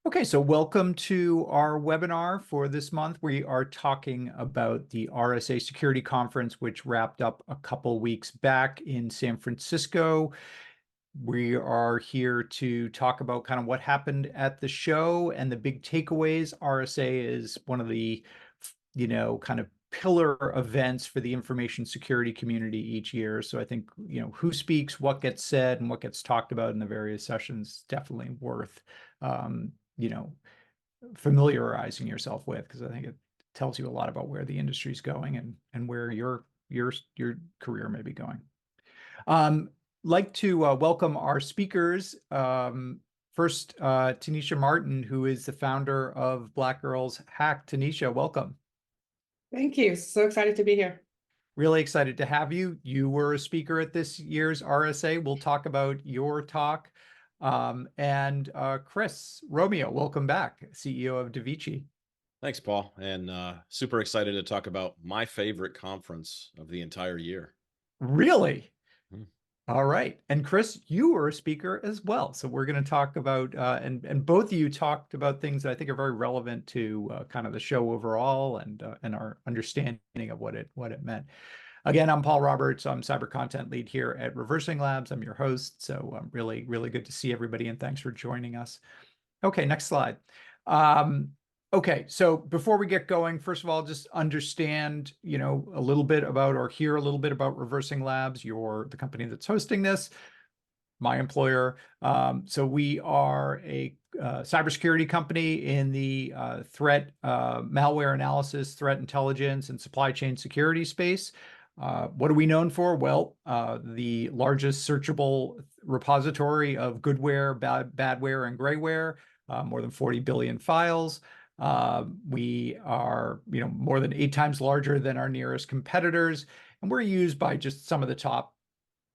Okay, so welcome to our webinar for this month. We are talking about the RSA Security Conference, which wrapped up a couple weeks back in San Francisco. We are here to talk about kind of what happened at the show and the big takeaways. RSA is one of the, kind of pillar events for the information security community each year. So I think, who speaks, what gets said, and what gets talked about in the various sessions definitely worth, familiarizing yourself with, because I think it tells you a lot about where the industry is going and where your career may be going. Like to welcome our speakers. First, Tennisha Martin, who is the founder of BlackGirlsHack. Tennisha, welcome. Thank you. So excited to be here. Really excited to have you. You were a speaker at this year's RSA. We'll talk about your talk. And Chris, Romeo, welcome back, CEO of Devici. Thanks, Paul. And super excited to talk about my favorite conference of the entire year. Really? All right. And Chris, you were a speaker as well. So we're going to talk about, and both of you talked about things that I think are very relevant to kind of the show overall and our understanding of what it meant. Again, I'm Paul Roberts. I'm cyber content lead here at ReversingLabs. I'm your host. So really, really good to see everybody, and thanks for joining us. Okay, next slide. Okay, so before we get going, first of all, just understand, a little bit about, or hear a little bit about ReversingLabs, the company that's hosting this, my employer. So we are a cybersecurity company in the threat, malware analysis, threat intelligence, and supply chain security space. What are we known for? Well, the largest searchable repository of goodware, badware, and grayware, more than 40 billion files. We are, more than 8 times larger than our nearest competitors, and we're used by just some of the top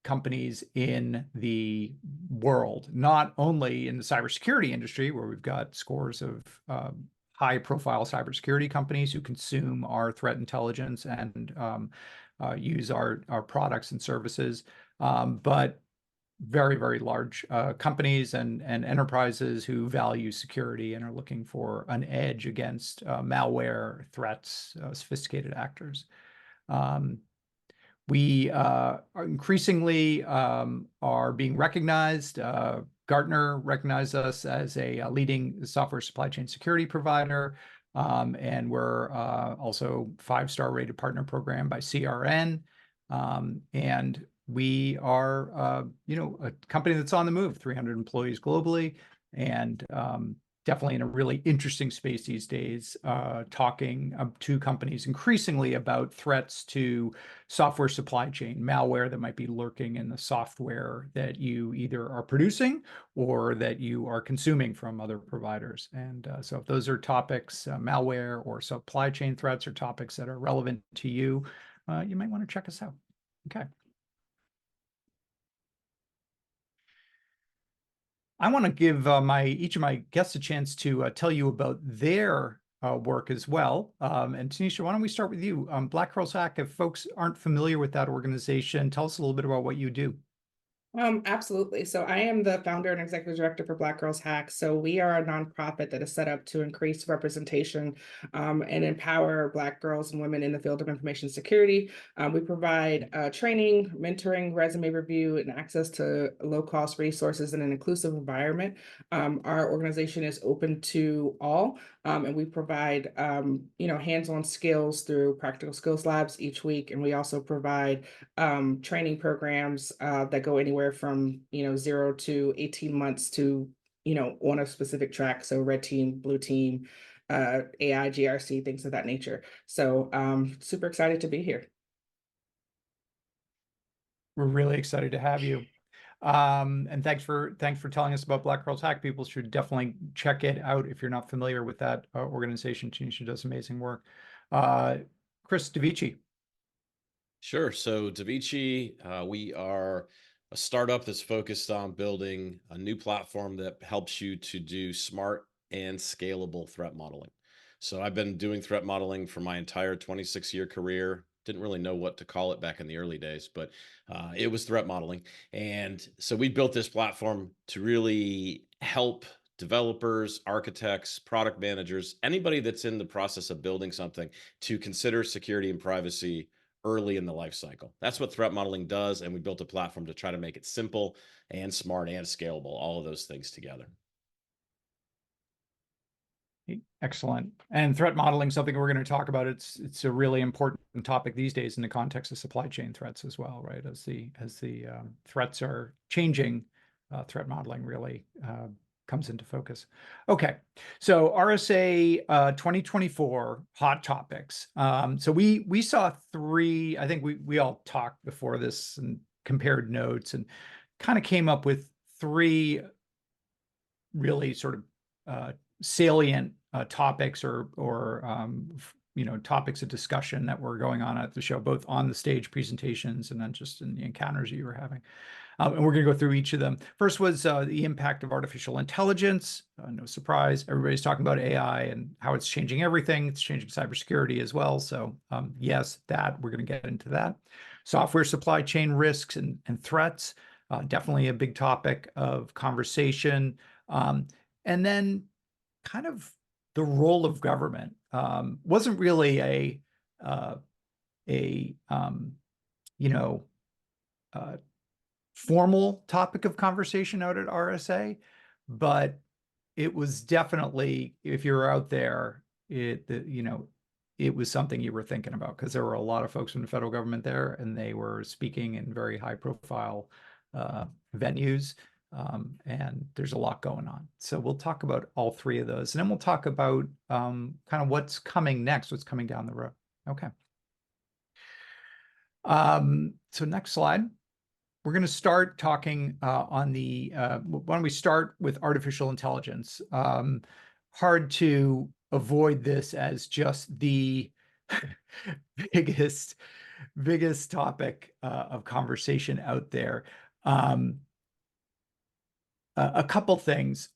companies in the world, not only in the cybersecurity industry, where we've got scores of high-profile cybersecurity companies who consume our threat intelligence and use our products and services, but very, very large companies and enterprises who value security and are looking for an edge against malware threats, sophisticated actors. We increasingly are being recognized. Gartner recognized us as a leading software supply chain security provider. And we're also 5-star rated partner program by CRN. And we are, a company that's on the move, 300 employees globally, and definitely in a really interesting space these days, talking to companies increasingly about threats to software supply chain, malware that might be lurking in the software that you either are producing or that you are consuming from other providers. And so if those are topics, malware or supply chain threats are topics that are relevant to you, you might want to check us out. Okay. I want to give each of my guests a chance to tell you about their work as well. And Tennisha, why don't we start with you? BlackGirlsHack, if folks aren't familiar with that organization, tell us a little bit about what you do. Absolutely. So I am the founder and executive director for BlackGirlsHack. So we are a nonprofit that is set up to increase representation and empower Black girls and women in the field of information security. We provide training, mentoring, resume review, and access to low-cost resources in an inclusive environment. Our organization is open to all, and we provide hands-on skills through practical skills labs each week. And we also provide training programs that go anywhere from 0 to 18 months to on a specific track, so red team, blue team, AI, GRC, things of that nature. So super excited to be here. We're really excited to have you. And thanks for telling us about BlackGirlsHack. People should definitely check it out if you're not familiar with that organization. Tennisha does amazing work. Chris, Devici. Sure. So Devici, we are a startup that's focused on building a new platform that helps you to do smart and scalable threat modeling. So I've been doing threat modeling for my entire 26-year career. Didn't really know what to call it back in the early days, but it was threat modeling. And so we built this platform to really help developers, architects, product managers, anybody that's in the process of building something to consider security and privacy early in the life cycle. That's what threat modeling does. And we built a platform to try to make it simple and smart and scalable, all of those things together. Excellent. And threat modeling, something we're going to talk about. It's a really important topic these days in the context of supply chain threats as well, right? As the threats are changing, threat modeling really comes into focus. Okay, so RSA 2024 hot topics. So we saw three. I think we all talked before this and compared notes and kind of came up with three really sort of salient topics or topics of discussion that were going on at the show, both on the stage presentations and then just in the encounters you were having. And we're going to go through each of them. First was the impact of artificial intelligence. No surprise, everybody's talking about AI and how it's changing everything. It's changing cybersecurity as well. So yes, that we're going to get into that. Software supply chain risks and threats, definitely a big topic of conversation. And then kind of the role of government wasn't really a formal topic of conversation out at RSA, but it was definitely, if you're out there, it was something you were thinking about because there were a lot of folks from the federal government there, and they were speaking in very high-profile venues. And there's a lot going on. So we'll talk about all three of those. And then we'll talk about kind of what's coming next, what's coming down the road. Okay. So next slide. We're going to start talking on the, why don't we start with artificial intelligence? Hard to avoid this as just the biggest topic of conversation out there. A couple things.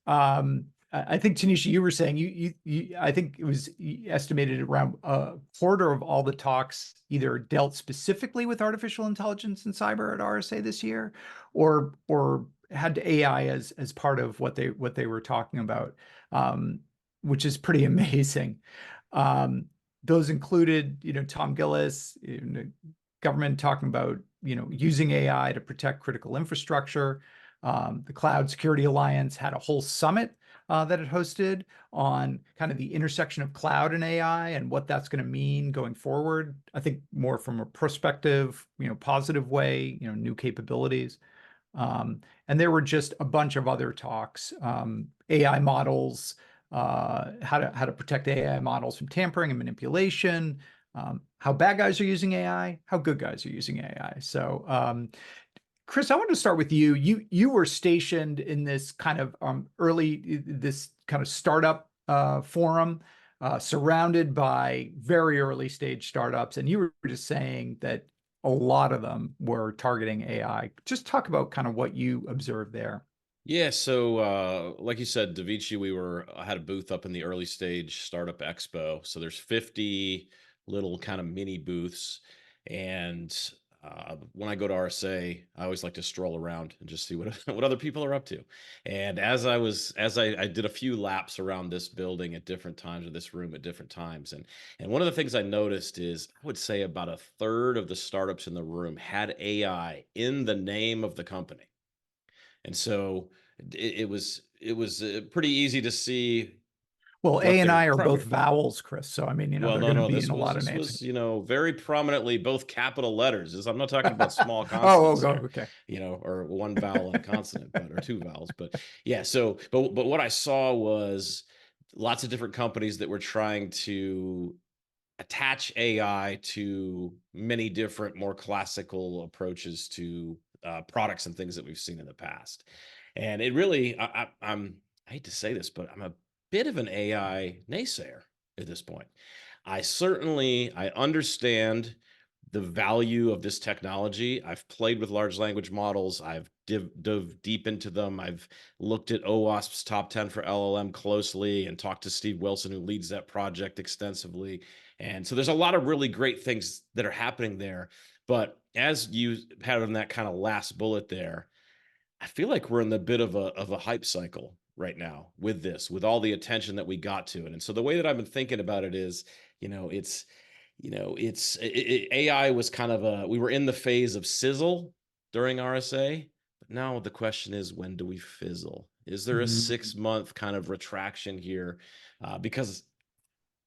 I think, Tennisha, you were saying I think it was estimated around a quarter of all the talks either dealt specifically with artificial intelligence and cyber at RSA this year, or had AI as part of what they were talking about, which is pretty amazing. Those included, Tom Gillis, government talking about using AI to protect critical infrastructure. The Cloud Security Alliance had a whole summit that it hosted on kind of the intersection of cloud and AI and what that's going to mean going forward. I think more from a prospective, positive way, new capabilities. And there were just a bunch of other talks, AI models, how to protect AI models from tampering and manipulation, how bad guys are using AI, how good guys are using AI. So, Chris, I want to start with you. You were stationed in this kind of this kind of startup forum, surrounded by very early stage startups, and you were just saying that a lot of them were targeting AI. Just talk about kind of what you observed there. Yeah, so like you said, Devici, I had a booth up in the early stage startup expo. So there's 50 little kind of mini booths, and when I go to RSA, I always like to stroll around and just see what what other people are up to. And as I did a few laps around this building at different times, or this room at different times, and one of the things I noticed is I would say about a third of the startups in the room had AI in the name of the company. And so it was pretty easy to see Well, what A and they're I are both targeting. vowels, Chris. So I mean, Well, they're no, going to no, be in this a lot of was names. very prominently both capital letters. I'm not talking about small Oh, consonants here, okay. or one vowel and a consonant, or two vowels. But yeah, so but what I saw was lots of different companies that were trying to attach AI to many different, more classical approaches to products and things that we've seen in the past. And it really, I hate to say this, but I'm a bit of an AI naysayer at this point. I understand the value of this technology. I've played with large language models. I've dove deep into them. I've looked at OWASP's top 10 for LLM closely and talked to Steve Wilson, who leads that project extensively. And so there's a lot of really great things that are happening there. But as you had on that kind of last bullet there, I feel like we're in the bit of a hype cycle right now with this, with all the attention that we got to it. And so the way that I've been thinking about it is, AI was kind of we were in the phase of sizzle during RSA, but now the question is, when do we fizzle? Is there a Mm. 6-month kind of retraction here? Because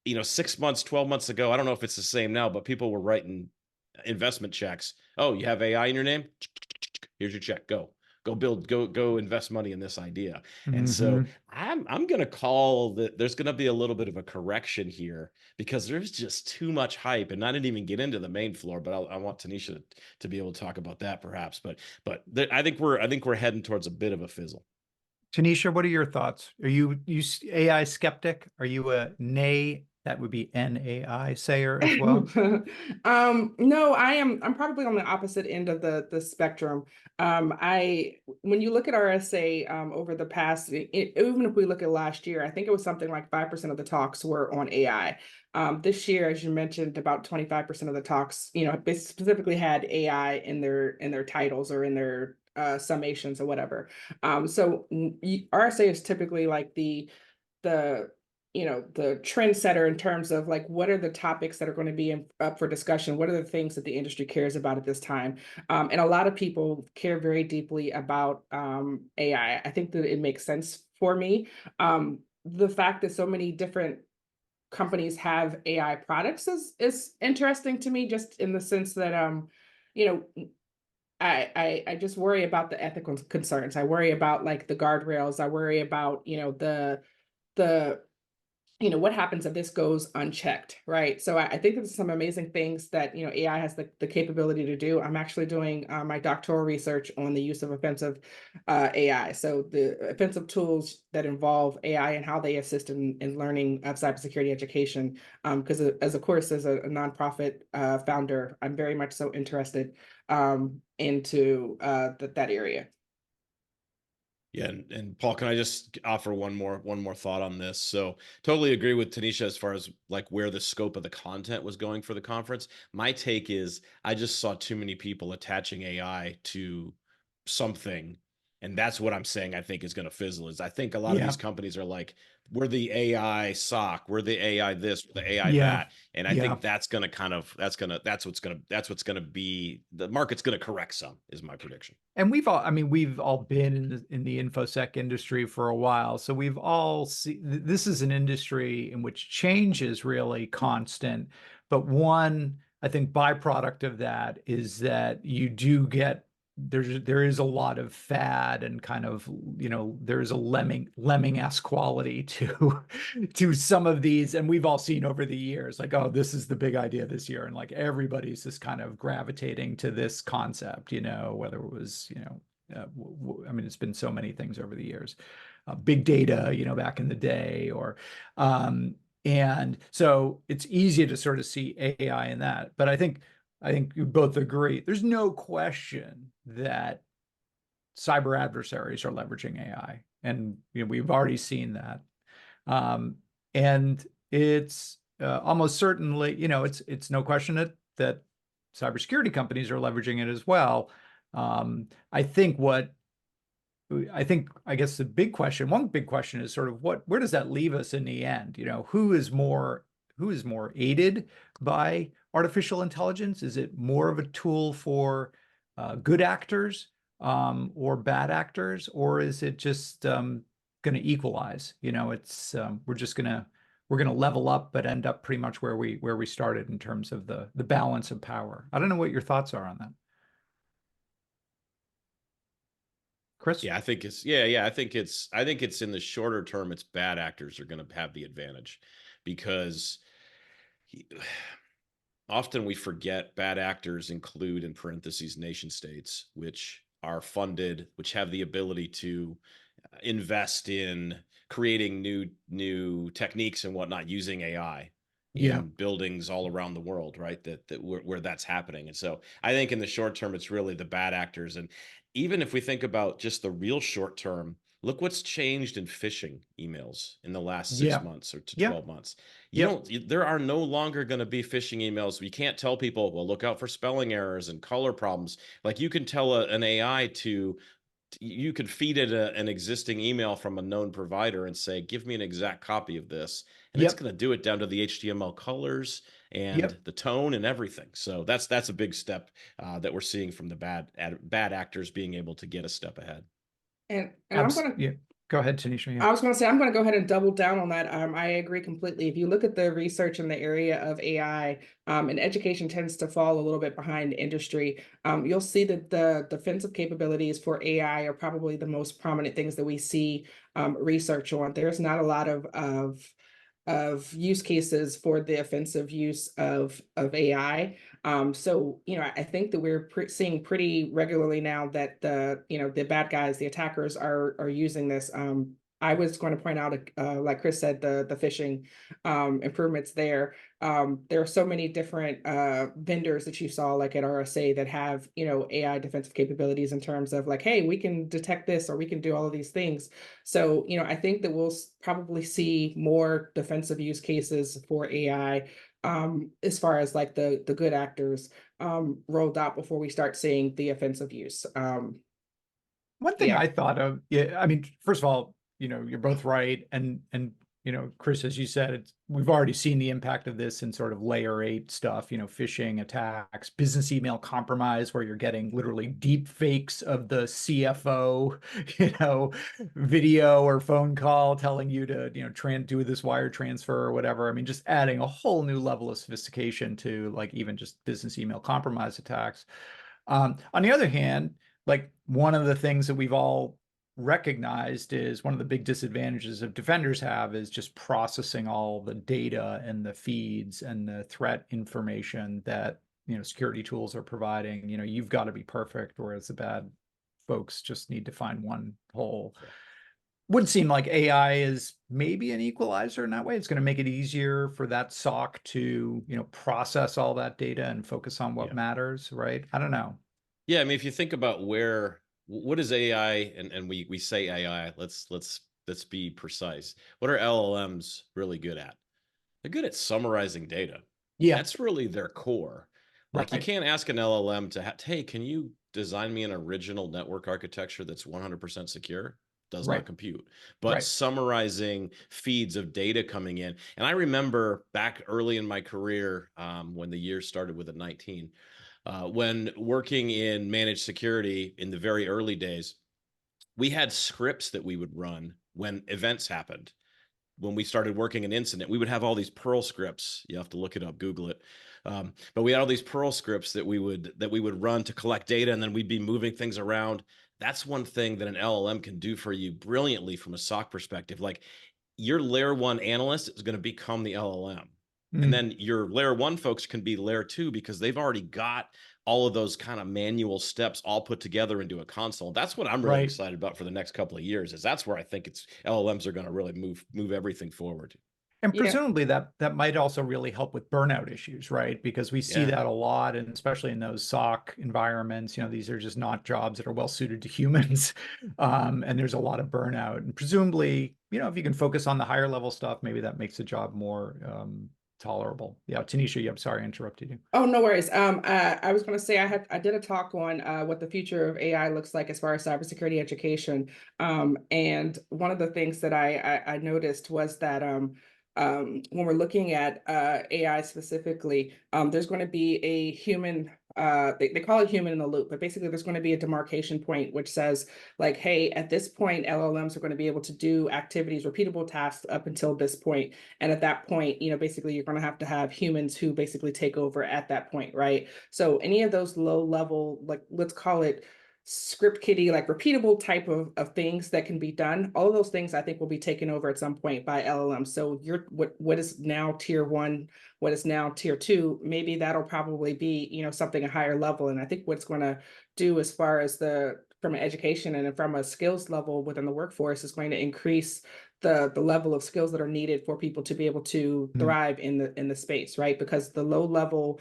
6 months, 12 months ago, I don't know if it's the same now, but people were writing investment checks. Oh, you have AI in your name? Here's your check. Go invest money in this idea. And so Mhm. I'm going to call that there's going to be a little bit of a correction here because there's just too much hype. And I didn't even get into the main floor, but I want Tennisha to be able to talk about that perhaps. But I think we're heading towards a bit of a fizzle. Tennisha, what are your thoughts? Are you AI skeptic? Are you a nay, that would be NAI sayer as well? No, I'm probably on the opposite end of the spectrum. When you look at RSA over the past, even if we look at last year, I think it was something like 5% of the talks were on AI. This year, as you mentioned, about 25% of the talks, they specifically had AI in their titles or in their summations or whatever. So RSA is typically like the the trendsetter in terms of like what are the topics that are going to be up for discussion, what are the things that the industry cares about at this time, and a lot of people care very deeply about AI. I think that it makes sense for me. The fact that so many different companies have AI products is interesting to me, just in the sense that you know I just worry about the ethical concerns. I worry about like the guardrails. I worry about the what happens if this goes unchecked, right? So I think there's some amazing things that AI has the capability to do. I'm actually doing my doctoral research on the use of offensive AI. So the offensive tools that involve AI and how they assist in learning of cybersecurity education. Because as a course, as a nonprofit founder, I'm very much so interested into that area. Yeah, and Paul, can I just offer one more thought on this? So totally agree with Tennisha as far as like where the scope of the content was going for the conference. My take is I just saw too many people attaching AI to something, and that's what I'm saying I think is going to fizzle. Is I think a lot of Yeah. these companies are like, we're the AI SOC, we're the AI this, we're the AI Yeah. that, and I Yeah. think that's what's gonna be the market's gonna correct some, is my prediction. And we've all been in the infosec industry for a while. So we've all seen this is an industry in which change is really constant. But one, I think, byproduct of that is that you do get there is a lot of fad and kind of, there's a lemming-esque quality to to some of these. And we've all seen over the years, like, oh, this is the big idea this year. And like everybody's just kind of gravitating to this concept, whether it was, I mean, it's been so many things over the years. Big data, back in the day, and so it's easy to sort of see AI in that. But I think you both agree, there's no question that cyber adversaries are leveraging AI. And we've already seen that. Um, and it's almost certainly, it's no question that cybersecurity companies are leveraging it as well. I think I guess one big question is sort of where does that leave us in the end? Who is more aided by artificial intelligence? Is it more of a tool for good actors or bad actors, or is it just going to equalize? We're gonna level up, but end up pretty much where we started in terms of the balance of power. I don't know what your thoughts are on that, Chris. Yeah, I think it's in the shorter term, it's bad actors are going to have the advantage because often we forget bad actors include, in parentheses, nation states, which are funded, which have the ability to invest in creating new techniques and whatnot using AI Yeah. in buildings all around the world, right? That where that's happening. And so I think in the short term, it's really the bad actors. And even if we think about just the real short term, look what's changed in phishing emails in the last 6 Yeah. months or to Yeah. 12 months. Yep. There are no longer going to be phishing emails. We can't tell people, well, look out for spelling errors and color problems. Like you can tell an AI to you could feed it an existing email from a known provider and say, give me an exact copy of this. And it's Yep. going to do it down to the HTML colors and Yep. the tone and everything. So that's a big step that we're seeing from the bad actors being able to get a step ahead. And I'm going to Yeah. Go ahead, Tennisha. Yeah. I was going to say, I'm going to go ahead and double down on that. I agree completely. If you look at the research in the area of AI, and education tends to fall a little bit behind industry, you'll see that the defensive capabilities for AI are probably the most prominent things that we see research on. There's not a lot of use cases for the offensive use of AI. So, I think that we're seeing pretty regularly now that the bad guys, the attackers are using this. I was going to point out, like Chris said, the phishing improvements there. There are so many different vendors that you saw, like at RSA, that have AI defensive capabilities in terms of like, hey, we can detect this or we can do all of these things. So I think that we'll probably see more defensive use cases for AI as far as like the good actors rolled out before we start seeing the offensive use. One thing Yeah. I thought of, yeah, I mean, first of all, you're both right, and Chris, as you said, we've already seen the impact of this in sort of layer 8 stuff, phishing attacks, business email compromise, where you're getting literally deep fakes of the CFO, video or phone call telling you to, do this wire transfer or whatever. I mean, just adding a whole new level of sophistication to like even just business email compromise attacks. On the other hand, like one of the things that we've all recognized is one of the big disadvantages of defenders have is just processing all the data and the feeds and the threat information that security tools are providing. You've got to be perfect, whereas the bad folks just need to find one hole. Yeah. Would seem like AI is maybe an equalizer in that way. It's going to make it easier for that SOC to process all that data and focus on what matters, right? I don't know. Yeah, I mean, if you think about what is AI, and we say AI, let's be precise. What are LLMs really good at? They're good at summarizing data. Yeah, That's really their core. Like you right, can't ask an LLM to hey, can you design me an original network architecture that's 100% secure? Does not right, compute. But right. summarizing feeds of data coming in. And I remember back early in my career, when the year started with a 19, when working in managed security in the very early days, we had scripts that we would run when events happened. When we started working an incident, we would have all these Perl scripts. You have to look it up, Google it. But we had all these Perl scripts that we would run to collect data, and then we'd be moving things around. That's one thing that an LLM can do for you brilliantly from a SOC perspective. Like your layer 1 analyst is going to become the LLM. And then your layer 1 folks can be layer 2 because they've already got all of those kind of manual steps all put together into a console. That's what I'm really excited about for the next couple of years, is that's where I think LLMs are going to really move everything forward. And Yeah. presumably that might also really help with burnout issues, right? Because we see that a lot, and especially in those SOC environments, these are just not jobs that are well suited to humans. And there's a lot of burnout. And presumably, if you can focus on the higher level stuff, maybe that makes the job more tolerable. Yeah, Tennisha, I'm sorry I interrupted you. Oh, no worries. I was going to say I did a talk on what the future of AI looks like as far as cybersecurity education. And one of the things that I noticed was that when we're looking at AI specifically, there's going to be a human. They call it human in the loop, but basically there's going to be a demarcation point which says like, hey, at this point, LLMs are going to be able to do activities, repeatable tasks up until this point. And at that point, basically you're going to have humans who basically take over at that point, right? So any of those low level, like let's call it script kiddie, like repeatable type of things that can be done, all of those things I think will be taken over at some point by LLM. So what is now tier 1, what is now tier 2, maybe that'll probably be something a higher level. And I think what's going to do as far as from an education and from a skills level within the workforce is going to increase the level of skills that are needed for people to be able to thrive in the space, right? Because the low level,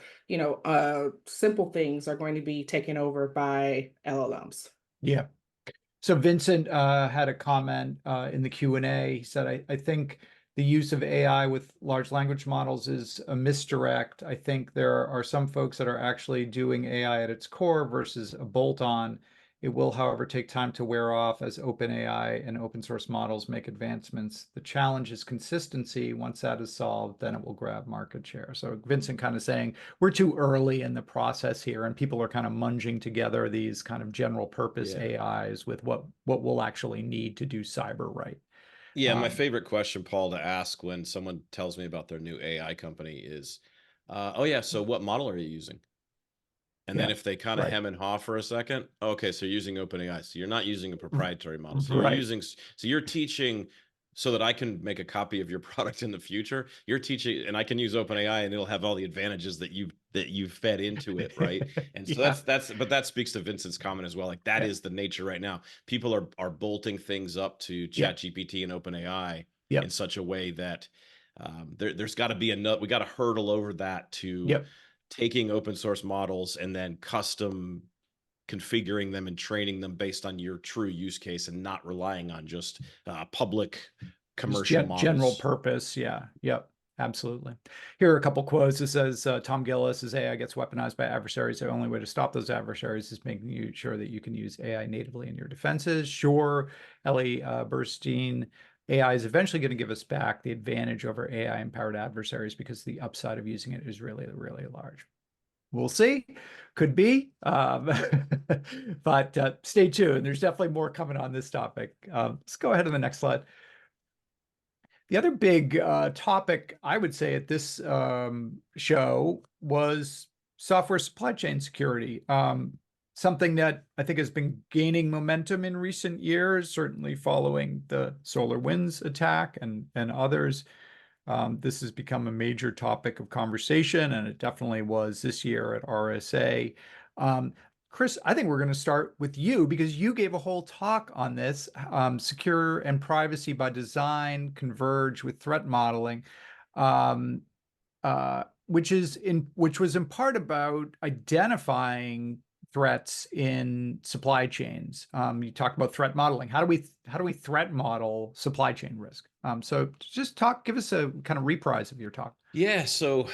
simple things are going to be taken over by LLMs. Yeah. So Vincent had a comment in the Q&A. He said, I think the use of AI with large language models is a misdirect. I think there are some folks that are actually doing AI at its core versus a bolt-on. It will, however, take time to wear off as OpenAI and open source models make advancements. The challenge is consistency. Once that is solved, then it will grab market share. So Vincent kind of saying we're too early in the process here, and people are kind of munging together these kind of general purpose AIs with what we'll actually need to do cyber right. Yeah, my favorite question, Paul, to ask when someone tells me about their new AI company is, oh yeah, so what model are you using? And then if they kind of hem and haw for a second, okay, so you're using OpenAI. So you're not using a proprietary model. So you're using, so you're teaching so that I can make a copy of your product in the future. You're teaching, and I can use OpenAI and it'll have all the advantages that you've fed into it, right? And so but that speaks to Vincent's comment as well. Like that is the nature right now. People are bolting things up to ChatGPT and OpenAI in such a way that there's got to be we got to hurdle over that to taking open source models and then custom configuring them and training them based on your true use case and not relying on just public commercial models. General purpose. Yep. Absolutely. Here are a couple quotes. It says, Tom Gillis says AI gets weaponized by adversaries. The only way to stop those adversaries is making sure that you can use AI natively in your defenses. Sure. Ellie Burstein, AI is eventually going to give us back the advantage over AI-empowered adversaries because the upside of using it is really, really large. We'll see. Could be. But stay tuned. There's definitely more coming on this topic. Let's go ahead to the next slide. The other big topic, I would say, at this show was software supply chain security. Something that I think has been gaining momentum in recent years, certainly following the SolarWinds attack and others. This has become a major topic of conversation, and it definitely was this year at RSA. Chris, I think we're going to start with you because you gave a whole talk on this, secure and privacy by design converge with threat modeling, which was in part about identifying threats in supply chains. You talked about threat modeling. How do we threat model supply chain risk? So just give us a kind of reprise of your talk. Yeah. So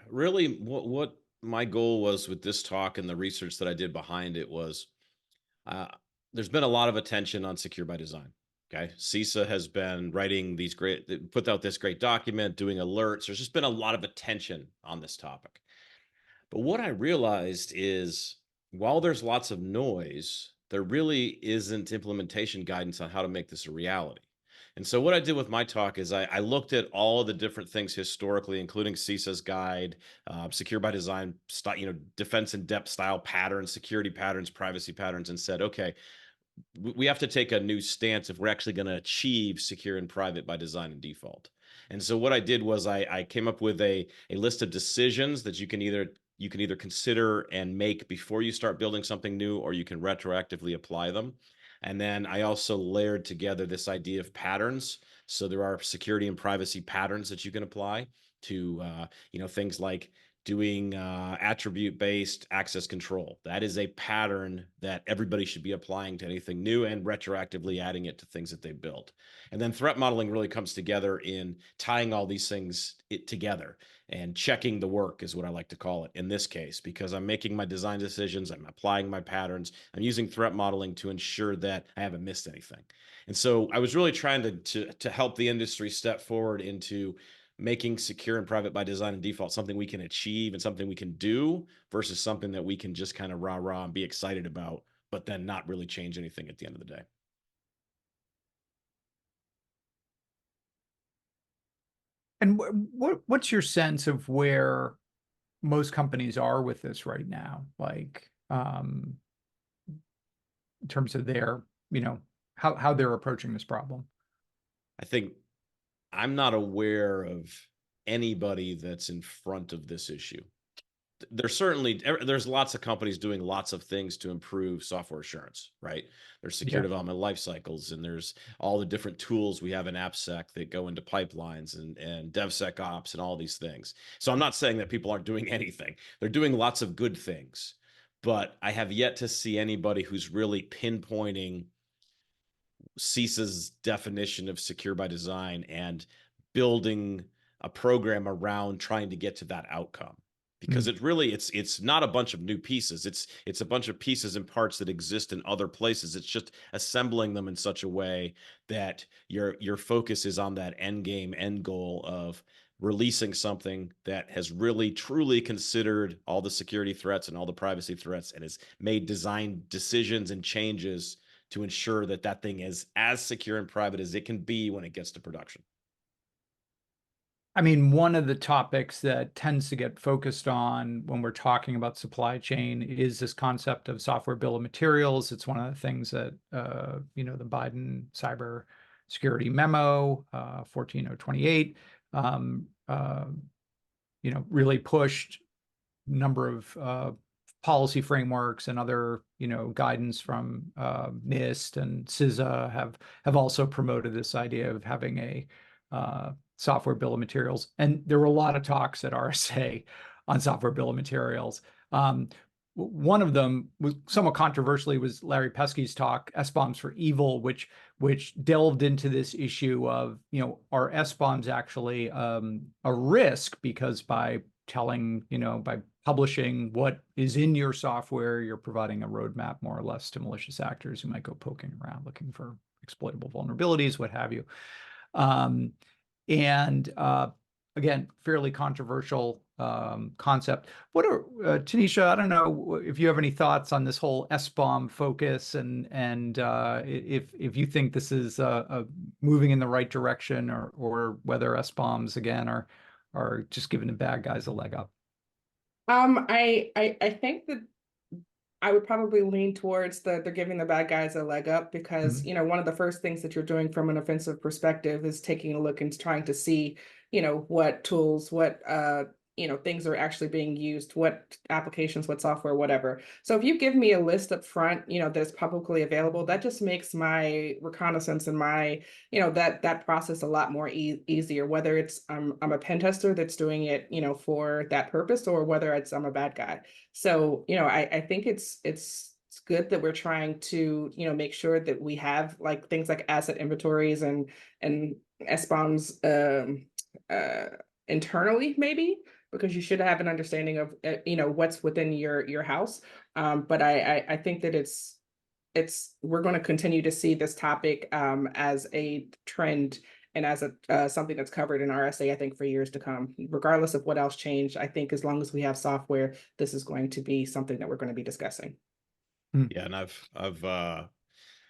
really what my goal was with this talk and the research that I did behind it was, there's been a lot of attention on secure by design. Okay. CISA has been put out this great document, doing alerts. There's just been a lot of attention on this topic. But what I realized is while there's lots of noise, there really isn't implementation guidance on how to make this a reality. And so what I did with my talk is I looked at all the different things historically, including CISA's guide, secure by design, defense in depth style patterns, security patterns, privacy patterns, and said, okay, we have to take a new stance if we're actually going to achieve secure and private by design and default. And so what I did was I came up with a list of decisions that you can either consider and make before you start building something new, or you can retroactively apply them. And then I also layered together this idea of patterns. So there are security and privacy patterns that you can apply to, things like doing attribute-based access control. That is a pattern that everybody should be applying to anything new and retroactively adding it to things that they built. And then threat modeling really comes together in tying all these things together and checking the work is what I like to call it in this case, because I'm making my design decisions, I'm applying my patterns, I'm using threat modeling to ensure that I haven't missed anything. And so I was really trying to help the industry step forward into making secure and private by design and default something we can achieve and something we can do versus something that we can just kind of rah and be excited about, but then not really change anything at the end of the day. And what's your sense of where most companies are with this right now? Like, in terms of their, how they're approaching this problem? I think I'm not aware of anybody that's in front of this issue. There's lots of companies doing lots of things to improve software assurance, right? There's secure development life cycles, and there's all the different tools we have in RSAC that go into pipelines and DevSecOps and all these things. So I'm not saying that people aren't doing anything. They're doing lots of good things, but I have yet to see anybody who's really pinpointing CISA's definition of secure by design and building a program around trying to get to that outcome. because it's not a bunch of new pieces. It's a bunch of pieces and parts that exist in other places. It's just assembling them in such a way that your focus is on that end goal of releasing something that has really truly considered all the security threats and all the privacy threats, and has made design decisions and changes to ensure that that thing is as secure and private as it can be when it gets to production. I mean, one of the topics that tends to get focused on when we're talking about supply chain is this concept of software bill of materials. It's one of the things that, you know, the Biden cyber security memo, 14028, you know, really pushed. Number of policy frameworks and other, you know, guidance from NIST and CISA have also promoted this idea of having a software bill of materials. And there were a lot of talks at RSA on software bill of materials. One of them was somewhat controversially was Larry Pesky's talk, SBOMs for Evil, which delved into this issue of, you know, are SBOMs actually a risk, because by telling, you know, by publishing what is in your software, you're providing a roadmap more or less to malicious actors who might go poking around looking for exploitable vulnerabilities, what have you. Again, fairly controversial concept. What are Tennisha, I don't know if you have any thoughts on this whole SBOM focus, and if you think this is moving in the right direction, or whether SBOMs again are just giving the bad guys a leg up. I think that I would probably lean towards they're giving the bad guys a leg up, because, you know, one of the first things that you're doing from an offensive perspective is taking a look and trying to see, you know, what tools, what, you know, things are actually being used, what applications, what software, whatever. So if you give me a list up front, you know, that's publicly available, that just makes my reconnaissance and my, you know, that process a lot more easier, whether it's I'm a pen tester that's doing it, you know, for that purpose, or whether it's I'm a bad guy. So, you know, I think it's good that we're trying to, you know, make sure that we have like things like asset inventories and SBOMs internally, maybe, because you should have an understanding of, you know, what's within your house. But I think that we're going to continue to see this topic as a trend and as a something that's covered in RSA, I think, for years to come, regardless of what else changed. I think as long as we have software, this is going to be something that we're going to be discussing. Yeah, and I've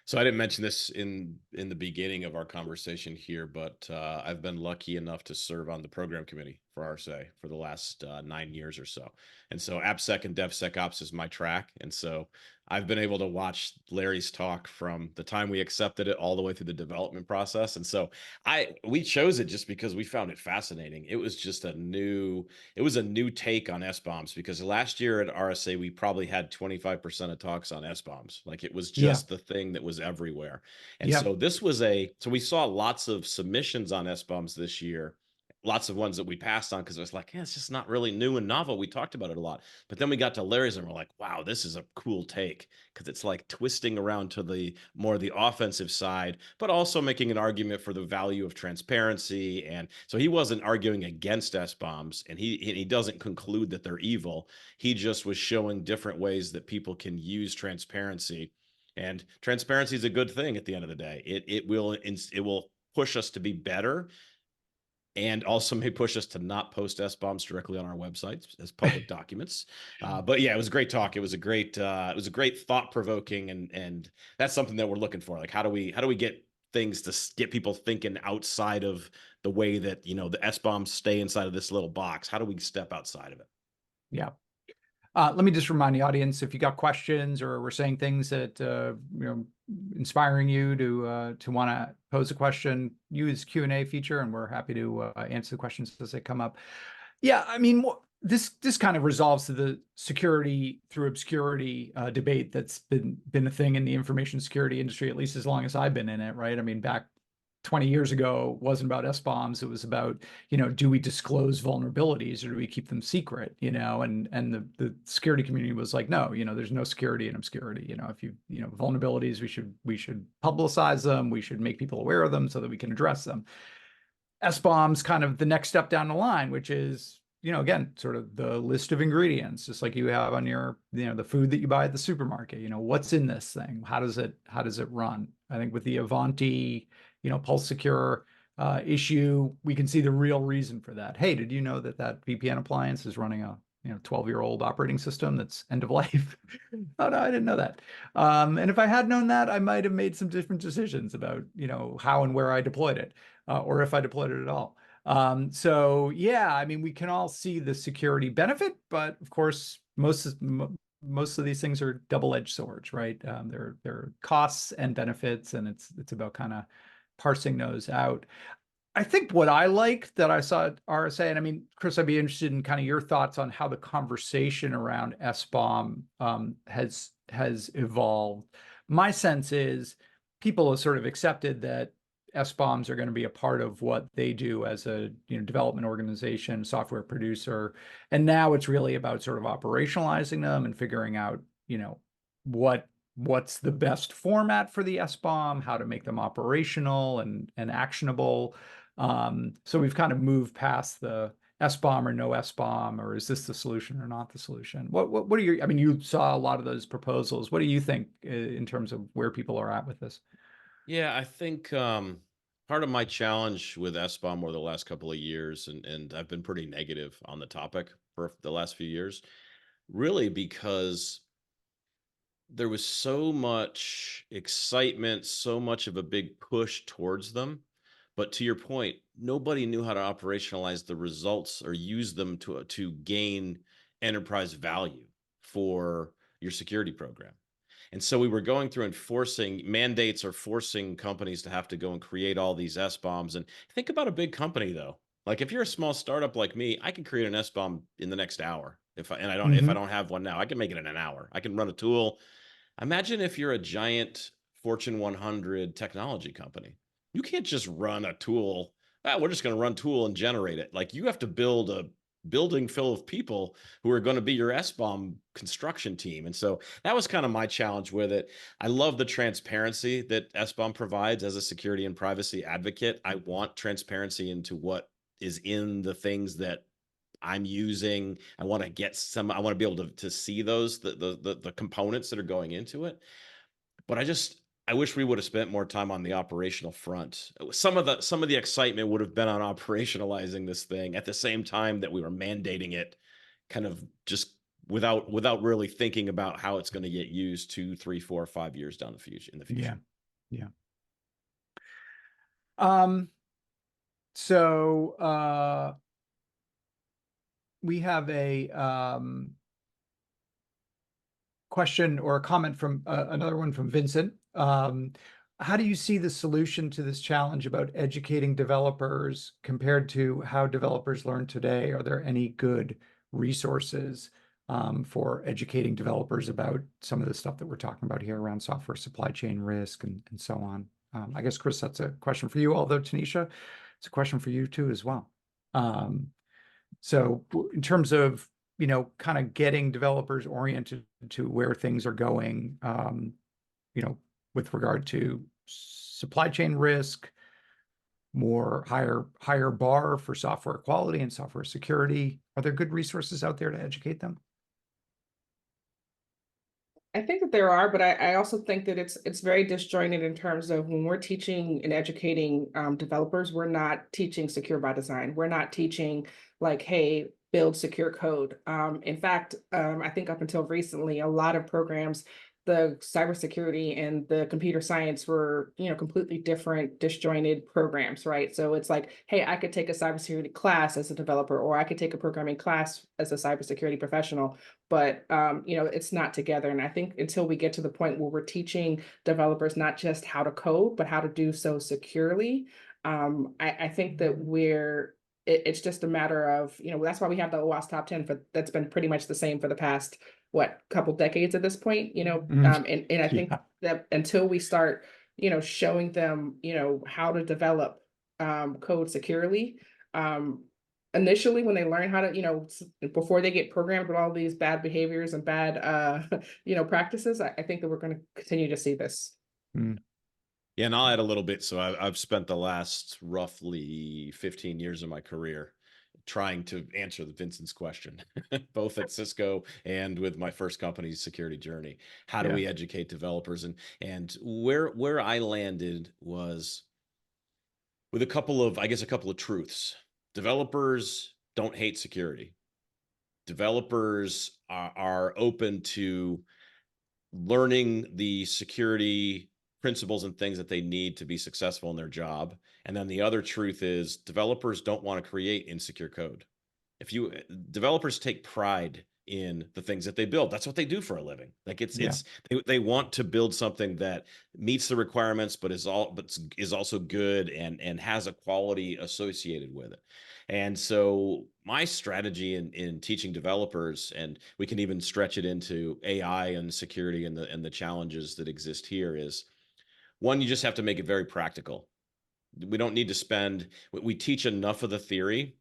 so I didn't mention this in the beginning of our conversation here, but I've been lucky enough to serve on the program committee for RSA for the last 9 years or so. And so AppSec and DevSecOps is my track. And so I've been able to watch Larry's talk from the time we accepted it all the way through the development process. And so we chose it just because we found it fascinating. It was just a new take on SBOMs, because last year at RSA, we probably had 25% of talks on SBOMs. Like, it was just the thing that was everywhere. And so so we saw lots of submissions on SBOMs this year. Lots of ones that we passed on because it was like, yeah, it's just not really new and novel. We talked about it a lot. But then we got to Larry's and we're like, wow, this is a cool take, because it's like twisting around to the offensive side, but also making an argument for the value of transparency. And so he wasn't arguing against SBOMs, and he doesn't conclude that they're evil. He just was showing different ways that people can use transparency. And transparency is a good thing at the end of the day. It will push us to be better, and also may push us to not post SBOMs directly on our websites as public documents. But yeah, it was a great talk. It was a great thought-provoking, and that's something that we're looking for. Like, how do we get things to get people thinking outside of the way that, you know, the SBOMs stay inside of this little box? How do we step outside of it? Yeah. Let me just remind the audience, if you got questions or we're saying things that, you know, inspiring you to want to pose a question, use Q&A feature, and we're happy to answer the questions as they come up. Yeah, I mean, this kind of resolves to the security through obscurity debate that's been a thing in the information security industry, at least as long as I've been in it, right? I mean, back 20 years ago, it wasn't about SBOMs. It was about, you know, do we disclose vulnerabilities or do we keep them secret, you know? And the security community was like, no, you know, there's no security in obscurity. You know, if you know, vulnerabilities, we should publicize them. We should make people aware of them so that we can address them. SBOMs kind of the next step down the line, which is, again, sort of the list of ingredients, just like you have on your, the food that you buy at the supermarket. What's in this thing? How does it run? I think with the Avanti, Pulse Secure issue, we can see the real reason for that. Hey, did you know that VPN appliance is running a 12-year-old operating system that's end of life? Oh no, I didn't know that. And if I had known that, I might have made some different decisions about how and where I deployed it, or if I deployed it at all. So yeah, I mean, we can all see the security benefit, but of course, most of these things are double-edged swords, right? There are costs and benefits, and it's about kind of parsing those out. I think what I liked that I saw at RSA, and I mean, Chris, I'd be interested in kind of your thoughts on how the conversation around SBOM has evolved. My sense is people have sort of accepted that SBOMs are going to be a part of what they do as a development organization, software producer, and now it's really about sort of operationalizing them and figuring out what's the best format for the SBOM, how to make them operational and actionable. So we've kind of moved past the SBOM or no SBOM, or is this the solution or not the solution? What are your, I mean, you saw a lot of those proposals. What do you think in terms of where people are at with this? Yeah, I think part of my challenge with SBOM over the last couple of years, and I've been pretty negative on the topic for the last few years, really because there was so much excitement, so much of a big push towards them. But to your point, nobody knew how to operationalize the results or use them to gain enterprise value for your security program. And so we were going through and forcing mandates or forcing companies to have to go and create all these SBOMs. And think about a big company though. Like if you're a small startup like me, I can create an SBOM in the next hour. If I don't have one now, I can make it in an hour. I can run a tool. Imagine if you're a giant Fortune 100 technology company. You can't just run a tool. We're just going to run tool and generate it. Like you have to build a building full of people who are going to be your SBOM construction team. And so that was kind of my challenge with it. I love the transparency that SBOM provides as a security and privacy advocate. I want transparency into what is in the things that I'm using. I want to be able to see those, the components that are going into it. But I wish we would have spent more time on the operational front. Some of the excitement would have been on operationalizing this thing at the same time that we were mandating it, kind of just without really thinking about how it's going to get used 2, 3, 4, 5 years down the future in the future. Yeah. So we have a question or a comment from another one from Vincent. How do you see the solution to this challenge about educating developers compared to how developers learn today? Are there any good resources for educating developers about some of the stuff that we're talking about here around software supply chain risk and so on? I guess, Chris, that's a question for you, although Tennisha, it's a question for you too as well. So in terms of kind of getting developers oriented to where things are going, with regard to supply chain risk, higher bar for software quality and software security. Are there good resources out there to educate them? I think that there are, but I also think that it's very disjointed in terms of when we're teaching and educating developers, we're not teaching secure by design. We're not teaching like, hey, build secure code. In fact, I think up until recently, a lot of programs, the cybersecurity and the computer science were, completely different, disjointed programs, right? So it's like, hey, I could take a cybersecurity class as a developer, or I could take a programming class as a cybersecurity professional, but it's not together. And I think until we get to the point where we're teaching developers not just how to code, but how to do so securely, I think that it's just a matter of, that's why we have the OWASP top 10 that's been pretty much the same for the past couple decades at this point, and I think that until we start, showing them, how to develop code securely, initially when they learn how to, before they get programmed with all these bad behaviors and bad, practices, I think that we're going to continue to see this. Yeah, and I'll add a little bit. So I've spent the last roughly 15 years of my career trying to answer the Vincent's question, both at Cisco and with my first company's security journey. How do Yeah. we educate developers? And where I landed was with a couple of truths. Developers don't hate security. Developers are open to learning the security principles and things that they need to be successful in their job. And then the other truth is developers don't want to create insecure code. Developers take pride in the things that they build. That's what they do for a living. Like they want to build something that meets the requirements, but is also good and has a quality associated with it. And so my strategy in teaching developers, and we can even stretch it into AI and security and the challenges that exist here, is one, you just have to make it very practical. We don't need to we teach enough of the theory,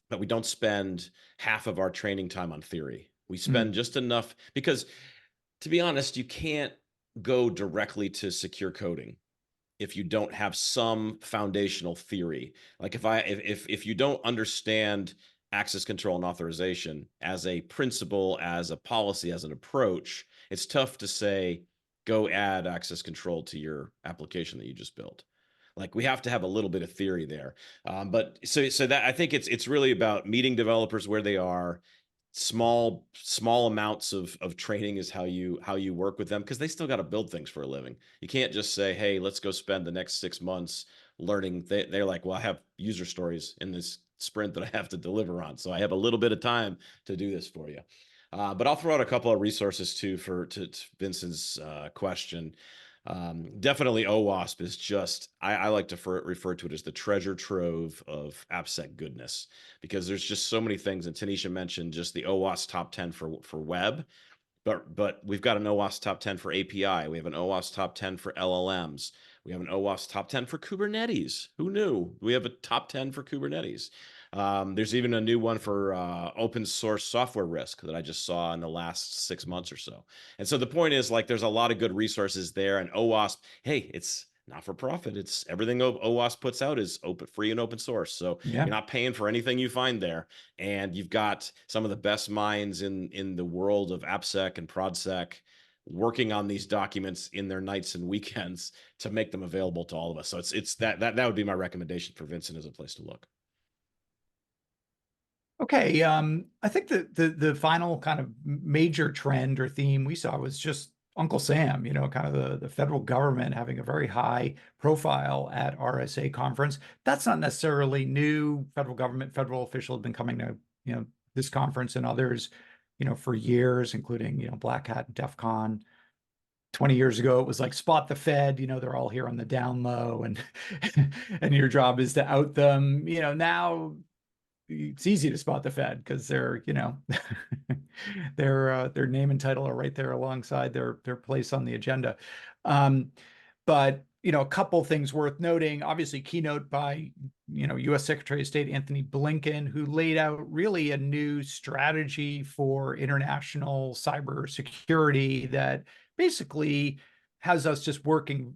but we don't spend half of our training time on theory. We spend just enough, because to be honest, you can't go directly to secure coding if you don't have some foundational theory. Like if you don't understand access control and authorization as a principle, as a policy, as an approach, it's tough to say, go add access control to your application that you just built. Like we have to have a little bit of theory there. But so that I think it's really about meeting developers where they are. Small amounts of training is how you work with them, because they still got to build things for a living. You can't just say, hey, let's go spend the next 6 months learning. They're like, well, I have user stories in this sprint that I have to deliver on, so I have a little bit of time to do this for you. But I'll throw out a couple of resources too to Vincent's question. Definitely OWASP is just, I like to refer to it as the treasure trove of AppSec goodness, because there's just so many things. And Tennisha mentioned just the OWASP top 10 for web, but we've got an OWASP top 10 for API. We have an OWASP top 10 for LLMs. We have an OWASP top 10 for Kubernetes. Who knew? We have a top 10 for Kubernetes. There's even a new one for open source software risk that I just saw in the last 6 months or so. And so the point is, like, there's a lot of good resources there. And OWASP, hey, it's not for profit. It's everything OWASP puts out is free and open source. So you're not paying for anything you find there. And you've got some of the best minds in the world of AppSec and ProdSec working on these documents in their nights and weekends to make them available to all of us. So it's that would be my recommendation for Vincent as a place to look. Okay, I think the final kind of major trend or theme we saw was just Uncle Sam, kind of the federal government having a very high profile at RSA Conference. That's not necessarily new. Federal officials have been coming to, this conference and others, for years, including, Black Hat and DEF CON. 20 years ago, it was like spot the Fed, they're all here on the down low, and and your job is to out them. Now it's easy to spot the Fed because they're, their name and title are right there alongside their place on the agenda. But a couple things worth noting. Obviously, keynote by U.S. Secretary of State Anthony Blinken, who laid out really a new strategy for international cybersecurity that basically has us just working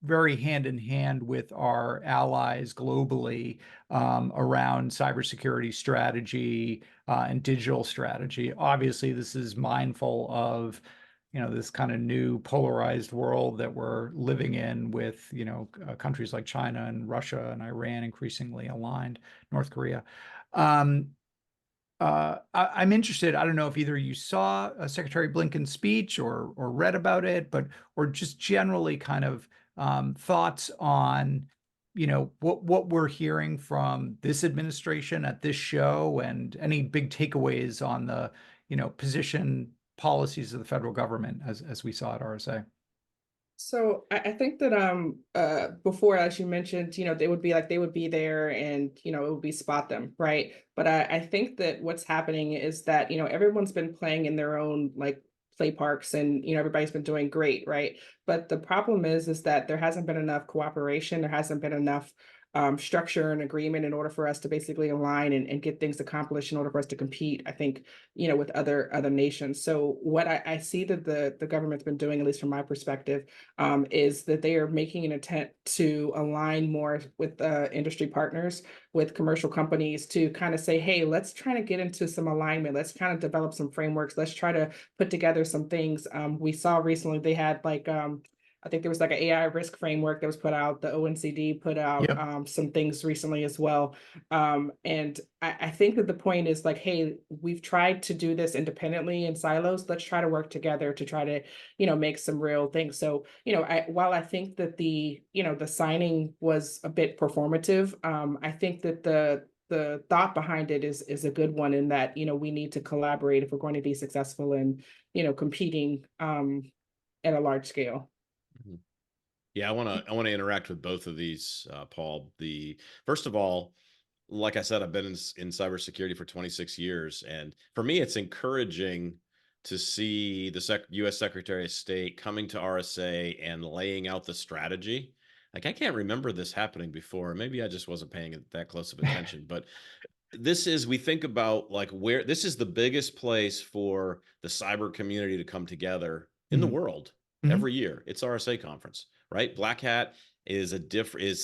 very hand in hand with our allies globally around cybersecurity strategy and digital strategy. Obviously, this is mindful of this kind of new polarized world that we're living in with countries like China and Russia and Iran increasingly aligned, North Korea. I'm interested. I don't know if either you saw Secretary Blinken's speech or read about it, or just generally kind of thoughts on what we're hearing from this administration at this show, and any big takeaways on the position policies of the federal government as we saw at RSA. So I think that before, as you mentioned, they would be there, and it would be spot them, right? But I think that what's happening is that everyone's been playing in their own play parks, and everybody's been doing great, right? But the problem is that there hasn't been enough cooperation, there hasn't been enough structure and agreement in order for us to basically align and get things accomplished in order for us to compete, I think, with other nations. So what I see that the government's been doing, at least from my perspective, is that they are making an attempt to align more with industry partners, with commercial companies, to kind of say, hey, let's try to get into some alignment. Let's kind of develop some frameworks. Let's try to put together some things. We saw recently they had like I think there was like an AI risk framework that was put out. The OECD put out Yep. some things recently as well. And I think that the point is like, hey, we've tried to do this independently in silos. Let's try to work together to try to, make some real things. So, while I think that the signing was a bit performative, I think that the thought behind it is a good one, in that, we need to collaborate if we're going to be successful in, competing at a large scale. Mhm. Yeah, I want to interact with both of these, Paul. First of all, like I said, I've been in cybersecurity for 26 years, and for me, it's encouraging to see the U.S. Secretary of State coming to RSA and laying out the strategy. Like, I can't remember this happening before. Maybe I just wasn't paying that close of attention, but we think about like where this is the biggest place for the cyber community to come together in the Mhm. world Mhm. every year. It's RSA Conference, right? Black Hat is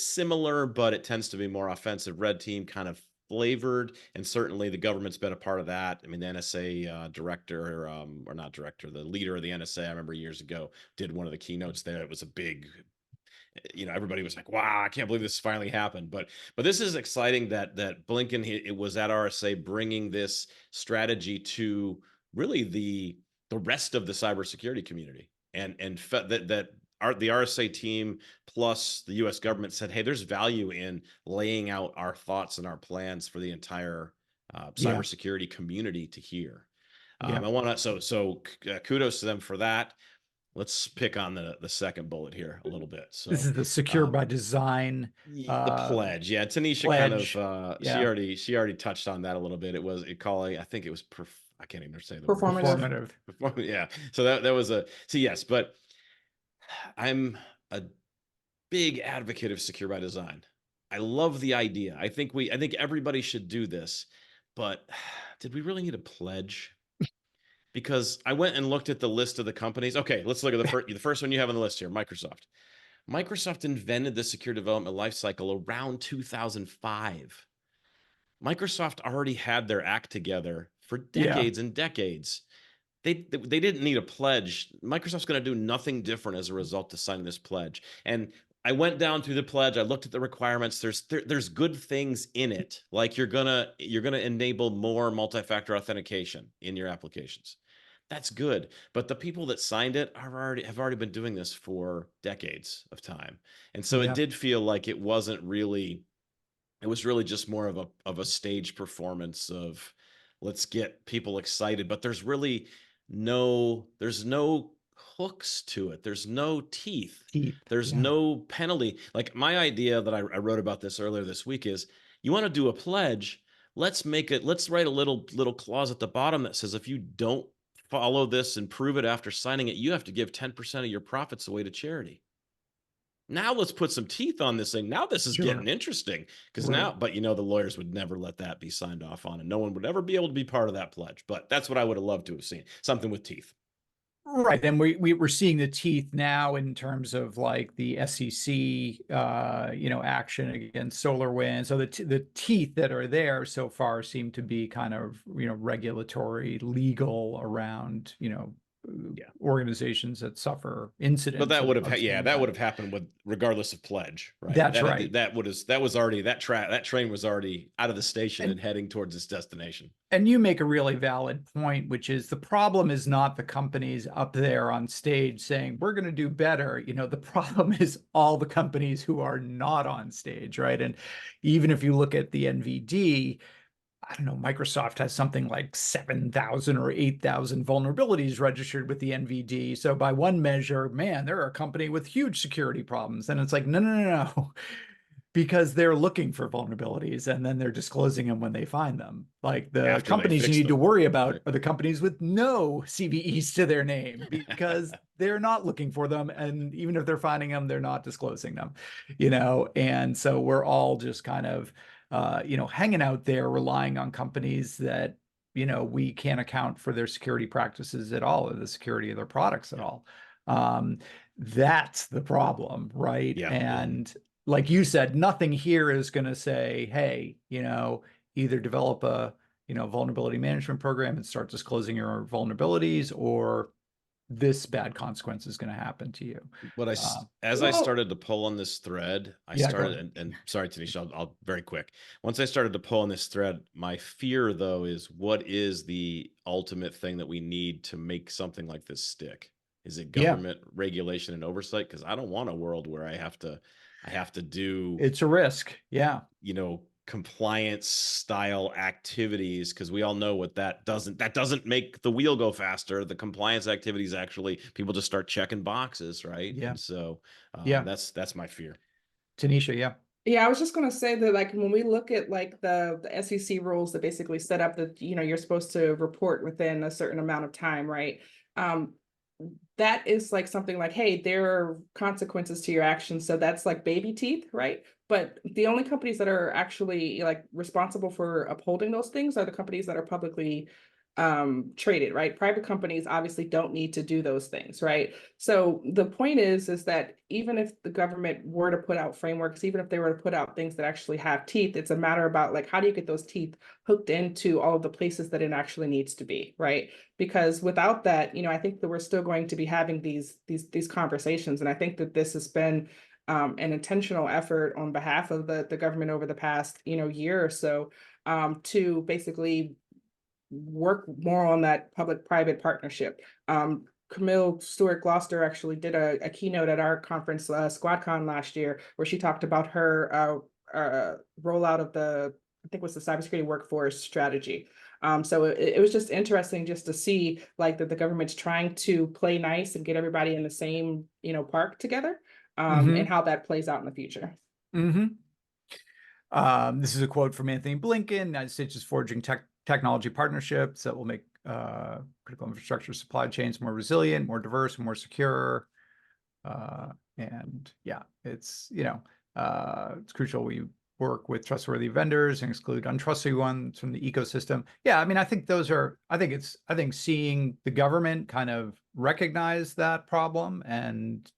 similar, but it tends to be more offensive. Red Team kind of flavored, and certainly the government's been a part of that. I mean, the NSA director, or not director, the leader of the NSA, I remember years ago, did one of the keynotes there. It was a big, everybody was like, wow, I can't believe this finally happened. But this is exciting that Blinken, it was at RSA, bringing this strategy to really the rest of the cybersecurity community, and the RSA team plus the US government said, hey, there's value in laying out our thoughts and our plans for the entire Yeah. cybersecurity community to hear. Yeah. I want to kudos to them for that. Let's pick on the second bullet here a little bit. This So, is the secure by design the pledge, yeah. Tennisha kind of pledge. Yeah. she already touched on that a little bit. I think it was I can't even say the word. Performative. Performative. Yeah. So that was yes, but I'm a big advocate of secure by design. I love the idea. I think everybody should do this, but did we really need a pledge? Because I went and looked at the list of the companies. Okay, let's look at the first one you have on the list here, Microsoft. Microsoft invented the secure development lifecycle around 2005. Microsoft already had their act together for Yeah. decades and decades. They didn't need a pledge. Microsoft's going to do nothing different as a result of signing this pledge. And I went down through the pledge. I looked at the requirements. There's good things in it, like you're gonna enable more multi-factor authentication in your applications. That's good, but the people that signed it have already been doing this for decades of time, and so it Yeah. did feel like it wasn't really. It was really just more of a stage performance of let's get people excited, but there's no hooks to it. There's no teeth. Teeth. There's Yeah. no penalty. Like my idea that I wrote about this earlier this week is you want to do a pledge. Let's write a little clause at the bottom that says if you don't follow this and prove it after signing it, you have to give 10% of your profits away to charity. Now let's put some teeth on this thing. Now this is Sure. getting interesting because Right. but the lawyers would never let that be signed off on, and no one would ever be able to be part of that pledge. But that's what I would have loved to have seen, something with teeth. Right. And we're seeing the teeth now in terms of like the SEC, action against SolarWinds. So the teeth that are there so far seem to be kind of, regulatory, legal around, Yeah. organizations that suffer But incidents that would have, of yeah, things that like would have happened with regardless of pledge, right? that's right. That was already that train was already out of the station and And heading towards its destination. And you make a really valid point, which is the problem is not the companies up there on stage saying, we're going to do better. The problem is all the companies who are not on stage, right? And even if you look at the NVD, I don't know, Microsoft has something like 7,000 or 8,000 vulnerabilities registered with the NVD. So by one measure, man, they're a company with huge security problems. And it's like, no. because they're looking for vulnerabilities and then they're disclosing them when they find them. Like the After they companies you fix need to them. worry about Right. are the companies with no CVEs to their name because they're not looking for them. And even if they're finding them, they're not disclosing them, and so we're all just kind of, hanging out there relying on companies that, we can't account for their security practices at all or the security of their products at all. That's the problem, right? Yeah. And like you said, nothing here is going to say, hey, either develop a, vulnerability management program and start disclosing your vulnerabilities, or this bad consequence is going to happen to you. But as I Well, started to pull on this thread, I Yeah, go started, ahead. and sorry, Tanisha, I'll very quick. Once I started to pull on this thread, my fear though is, what is the ultimate thing that we need to make something like this stick? Is it Yeah, government regulation and oversight? Because I don't want a world where I have to do, it's a risk. Yeah. compliance style activities, because we all know what that doesn't make the wheel go faster. The compliance activities, actually, people just start checking boxes, right? Yeah. And so Yeah. that's my fear. Tanisha, yeah. yeah, I was just going to say that, like, when we look at like the SEC rules that basically set up that, you're supposed to report within a certain amount of time, right? Um, that is like something like, hey, there are consequences to your actions. So that's like baby teeth, right? But the only companies that are actually like responsible for upholding those things are the companies that are publicly traded, right? Private companies obviously don't need to do those things, right? So the point is that even if the government were to put out frameworks, even if they were to put out things that actually have teeth, it's a matter about like, how do you get those teeth hooked into all of the places that it actually needs to be, right? Because without that, I think that we're still going to be having these conversations. And I think that this has been an intentional effort on behalf of the government over the past, year or so, to basically work more on that public-private partnership. Camille Stewart Gloucester actually did a keynote at our conference, SquadCon, last year, where she talked about her rollout of I think it was the cybersecurity workforce strategy. So it was just interesting just to see like that the government's trying to play nice and get everybody in the same, park together, and how that plays out in the future. Mm-hmm. This is a quote from Anthony Blinken. United States is forging technology partnerships that will make critical infrastructure supply chains more resilient, more diverse, more secure. And yeah, it's it's crucial we work with trustworthy vendors and exclude untrustworthy ones from the ecosystem. Yeah, I mean, I think I think seeing the government kind of recognize that problem and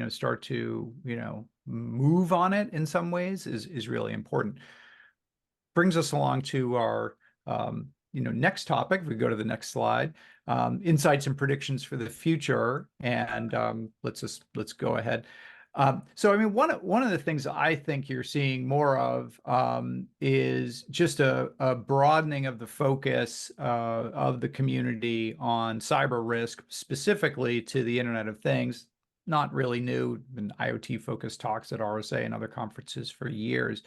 start to move on it in some ways is really important. Brings us along to our next topic. If we go to the next slide, insights and predictions for the future, and let's go ahead. So I mean, one of the things I think you're seeing more of is just a broadening of the focus of the community on cyber risk, specifically to the Internet of Things. Not really new, been IoT-focused talks at RSA and other conferences for years.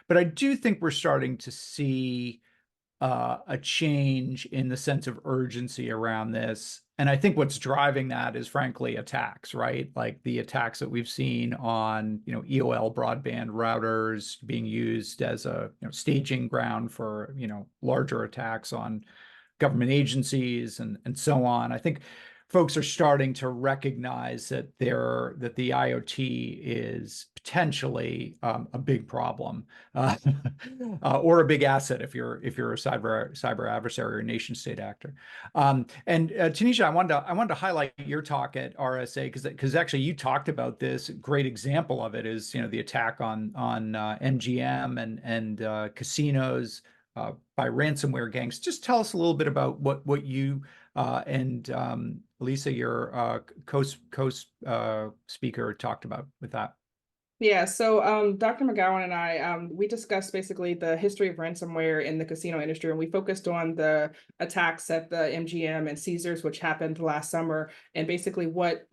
But I do think we're starting to see a change in the sense of urgency around this. And I think what's driving that is frankly attacks, right? Like the attacks that we've seen on, EOL broadband routers being used as a staging ground for, larger attacks on government agencies and so on. I think folks are starting to recognize that the IoT is potentially a big problem or a big asset if you're a cyber adversary or nation state actor. And Tanisha, I wanted to highlight your talk at RSA because actually you talked about this. Great example of it is the attack on MGM and casinos by ransomware gangs. Just tell us a little bit about what you and Lisa, your speaker, talked about with that. Yeah, so Dr. McGowan and I, we discussed basically the history of ransomware in the casino industry, and we focused on the attacks at the MGM and Caesars, which happened last summer, and basically what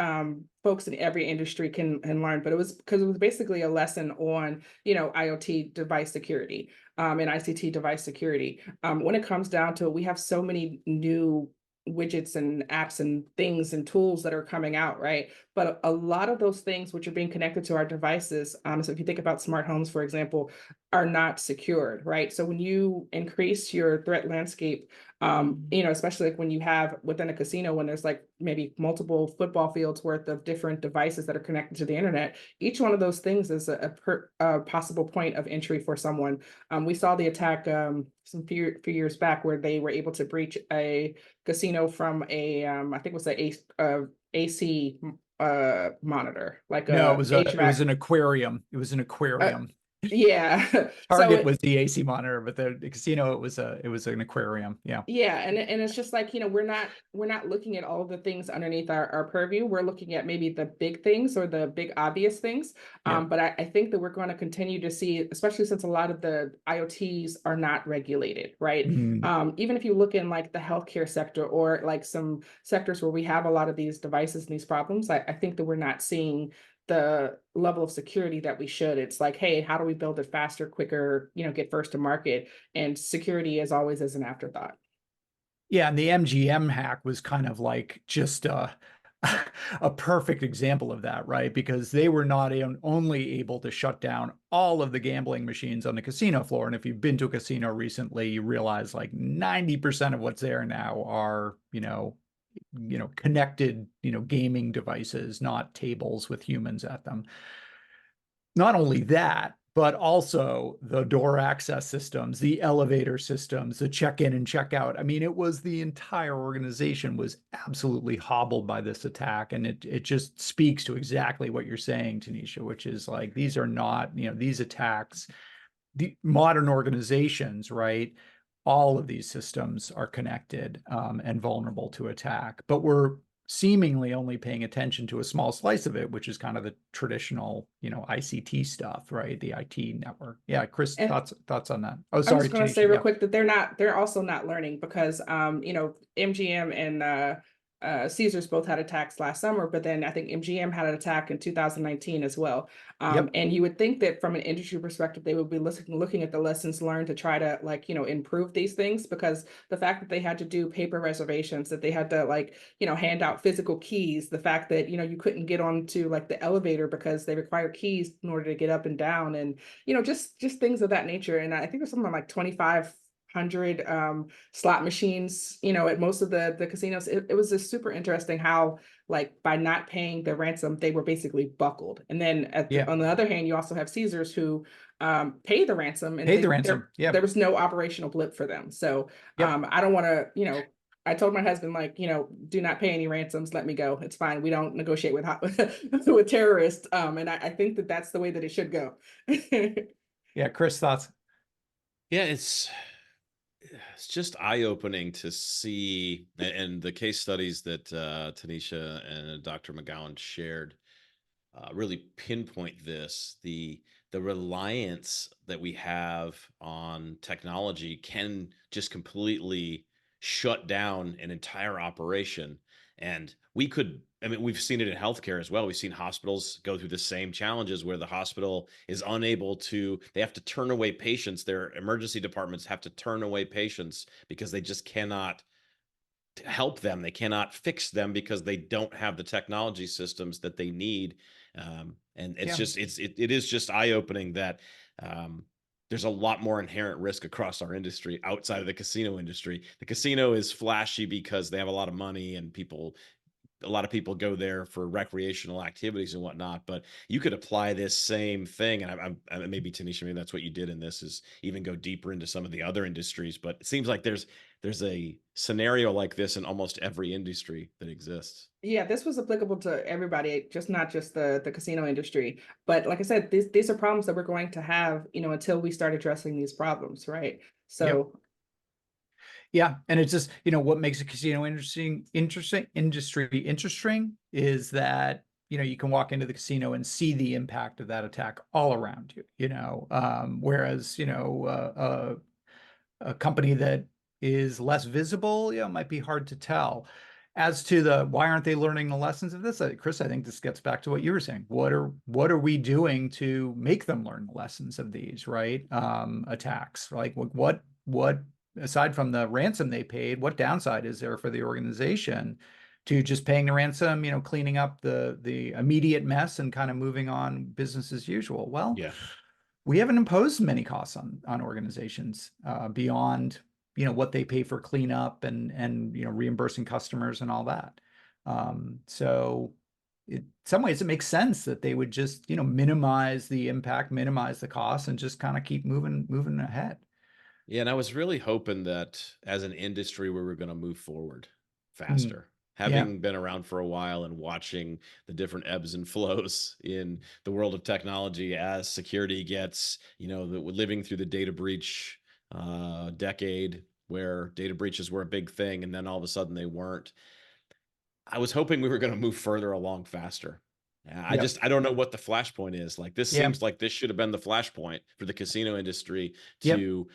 folks in every industry can learn. But it was because it was basically a lesson on, IoT device security and ICT device security. When it comes down to it, we have so many new widgets and apps and things and tools that are coming out, right? but a lot of those things which are being connected to our devices, so if you think about smart homes, for example, are not secured, right? So when you increase your threat landscape, especially like when you have within a casino, when there's like maybe multiple football fields worth of different devices that are connected to the internet, each one of those things is a possible point of entry for someone. We saw the attack some few years back where they were able to breach a casino from I think it was a AC monitor, like No, a it was HVAC. an aquarium. It was an aquarium. Yeah. So Target was the AC monitor, but the casino, it was an aquarium. Yeah. yeah, and it's just like, we're not looking at all of the things underneath our purview. We're looking at maybe the big things or the big obvious things. Yeah. But I think that we're going to continue to see, especially since a lot of the IoTs are not regulated, right? Even if you look in like the healthcare sector or like some sectors where we have a lot of these devices and these problems, I think that we're not seeing the level of security that we should. It's like, hey, how do we build it faster, quicker, get first to market? And security is always as an afterthought. Yeah, and the MGM hack was kind of like just a perfect example of that, right? Because they were not only able to shut down all of the gambling machines on the casino floor. And if you've been to a casino recently, you realize like 90% of what's there now are, connected, gaming devices, not tables with humans at them. Not only that, but also the door access systems, the elevator systems, the check-in and check-out. I mean, it was the entire organization was absolutely hobbled by this attack. And it just speaks to exactly what you're saying, Tennisha, which is like, these are not, these attacks, the modern organizations, right? All of these systems are connected and vulnerable to attack, but we're seemingly only paying attention to a small slice of it, which is kind of the traditional, ICT stuff, right? The IT network. Yeah, Chris, And thoughts on that? Oh, I'm sorry, just going to say Tanisha. real Yeah. quick that they're also not learning because, MGM and Caesars both had attacks last summer, but then I think MGM had an attack in 2019 as well. Yep. And you would think that from an industry perspective, they would be looking at the lessons learned to try to improve these things, because the fact that they had to do paper reservations, that they had to hand out physical keys, the fact that, you couldn't get onto like the elevator because they require keys in order to get up and down, and, just things of that nature. And I think there's something like 2,500 slot machines, at most of the casinos. It was just super interesting how, like, by not paying the ransom, they were basically buckled. And then Yeah. on the other hand, you also have Caesars who pay the ransom, and Paid the ransom. Yeah. there was no operational blip for them. So Yep. I don't want to, I told my husband, like, do not pay any ransoms. Let me go. It's fine. We don't negotiate with with terrorists. And I think that that's the way that it should go. Yeah. Chris, thoughts? Yeah, it's just eye-opening to see, and the case studies that Tennisha and Dr. McGowan shared really pinpoint this. The reliance that we have on technology can just completely shut down an entire operation. And we've seen it in healthcare as well. We've seen hospitals go through the same challenges where the hospital is unable to, they have to turn away patients. Their emergency departments have to turn away patients because they just cannot help them. They cannot fix them because they don't have the technology systems that they need. And it's just, it is just eye-opening that there's a lot more inherent risk across our industry outside of the casino industry. The casino is flashy because they have a lot of money and a lot of people go there for recreational activities and whatnot, but you could apply this same thing. And maybe Tennisha, maybe that's what you did in this, is even go deeper into some of the other industries. But it seems like there's a scenario like this in almost every industry that exists. Yeah, this was applicable to everybody, just not just the casino industry. But like I said, these are problems that we're going to have, until we start addressing these problems, right? So Yep. Yeah, and it's just, what makes a casino interesting is that, you can walk into the casino and see the impact of that attack all around you, whereas, a company that is less visible, it might be hard to tell. As to why aren't they learning the lessons of this? Chris, I think this gets back to what you were saying. What are we doing to make them learn the lessons of these, right? Attacks, like what aside from the ransom they paid, what downside is there for the organization to just paying the ransom, cleaning up the immediate mess and kind of moving on business as usual. Well, Yeah. we haven't imposed many costs on organizations beyond what they pay for cleanup and reimbursing customers and all that. So in some ways it makes sense that they would just minimize the impact, minimize the costs, and just kind of keep moving ahead. Yeah, and I was really hoping that as an industry we were going to move forward faster. Yeah. Having been around for a while and watching the different ebbs and flows in the world of technology as security gets, living through the data breach decade where data breaches were a big thing and then all of a sudden they weren't. I was hoping we were going to move further along faster. Yeah. I don't know what the flashpoint is. Like this Yeah. seems like this should have been the flashpoint for the casino industry Yep. to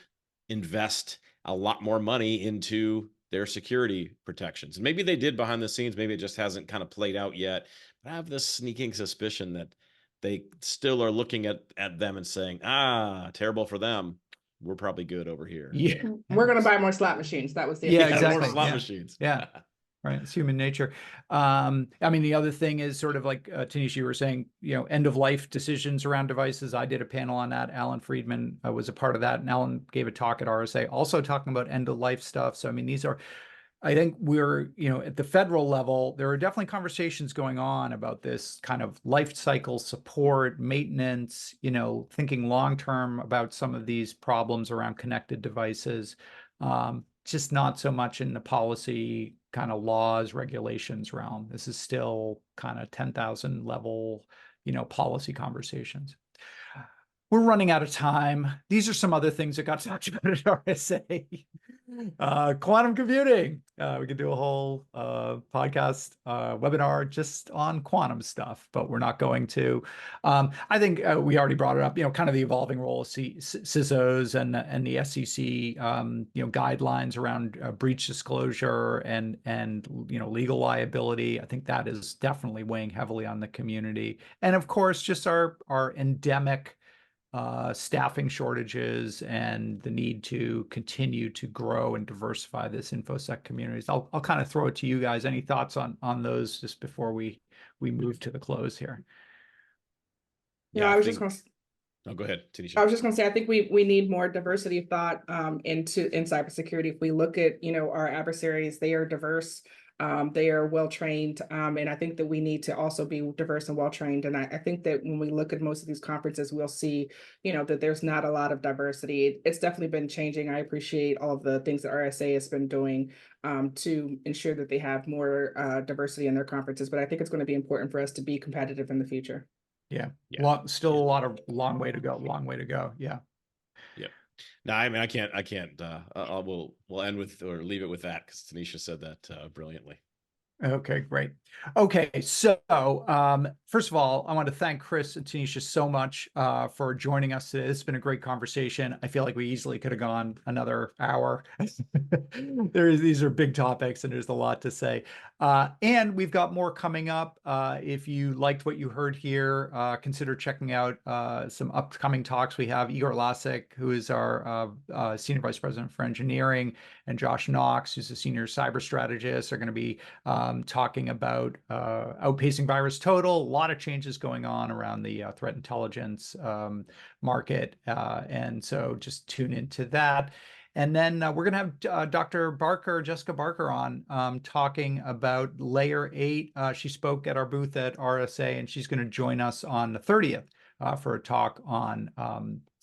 invest a lot more money into their security protections. And maybe they did behind the scenes. Maybe it just hasn't kind of played out yet. But I have this sneaking suspicion that they still are looking at them and saying, terrible for them. We're probably good over here. Yeah. We're going to buy more slot machines. That was the Yeah, More exactly. slot Yeah. machines. Yeah. Right. It's human nature. I mean, the other thing is sort of like Tennisha, you were saying, end of life decisions around devices. I did a panel on that. Alan Friedman was a part of that. And Alan gave a talk at RSA also talking about end of life stuff. So, I mean, I think we're, at the federal level, there are definitely conversations going on about this kind of life cycle support, maintenance, thinking long-term about some of these problems around connected devices. Just not so much in the policy kind of laws, regulations realm. This is still kind of 10,000 level, policy conversations. We're running out of time. These are some other things that got talked about at RSA. Quantum computing. We could do a whole podcast webinar just on quantum stuff, but we're not going to. I think we already brought it up, kind of the evolving role of CISOs and the SEC, guidelines around breach disclosure and legal liability. I think that is definitely weighing heavily on the community. And of course, just our endemic staffing shortages and the need to continue to grow and diversify this InfoSec communities. I'll kind of throw it to you guys. Any thoughts on those just before we move to the close here? Yeah, I was just going to. Oh, go ahead, Tennisha. I was just going to say, I think we need more diversity of thought in cybersecurity. If we look at our adversaries, they are diverse. They are well trained, and I think that we need to also be diverse and well trained. And I think that when we look at most of these conferences, we'll see, that there's not a lot of diversity. It's definitely been changing. I appreciate all of the things that RSA has been doing to ensure that they have more diversity in their conferences. But I think it's going to be important for us to be competitive in the future. Yeah. Still a long way to go. Yeah. Yep. No, I mean, I can't, we'll end with, or leave it with that because Tennisha said that brilliantly. Okay, great. Okay, so first of all, I want to thank Chris and Tennisha so much for joining us today. It's been a great conversation. I feel like we easily could have gone another hour. These are big topics and there's a lot to say. And we've got more coming up. If you liked what you heard here, consider checking out some upcoming talks. We have Igor Lasek, who is our Senior Vice President for Engineering, and Josh Knox, who's a Senior Cyber Strategist, are going to be talking about outpacing virus total. A lot of changes going on around the threat intelligence market. And so just tune into that. And then we're going to have Jessica Barker on talking about Layer 8. She spoke at our booth at RSA, and she's going to join us on the 30th for a talk on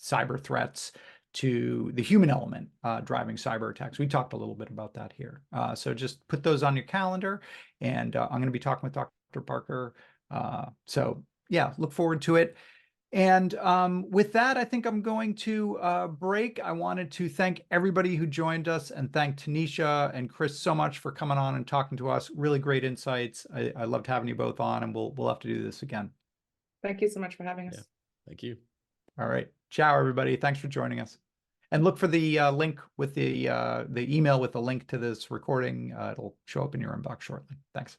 cyber threats to the human element driving cyber attacks. We talked a little bit about that here. So just put those on your calendar. And I'm going to be talking with Dr. Barker. So yeah, look forward to it. And with that, I think I'm going to break. I wanted to thank everybody who joined us and thank Tennisha and Chris so much for coming on and talking to us. Really great insights. I loved having you both on, and we'll have to do this again. Thank you so much for having us. Yeah. Thank you. All right. Ciao, everybody. Thanks for joining us. And look for the link with the email with the link to this recording. It'll show up in your inbox shortly. Thanks.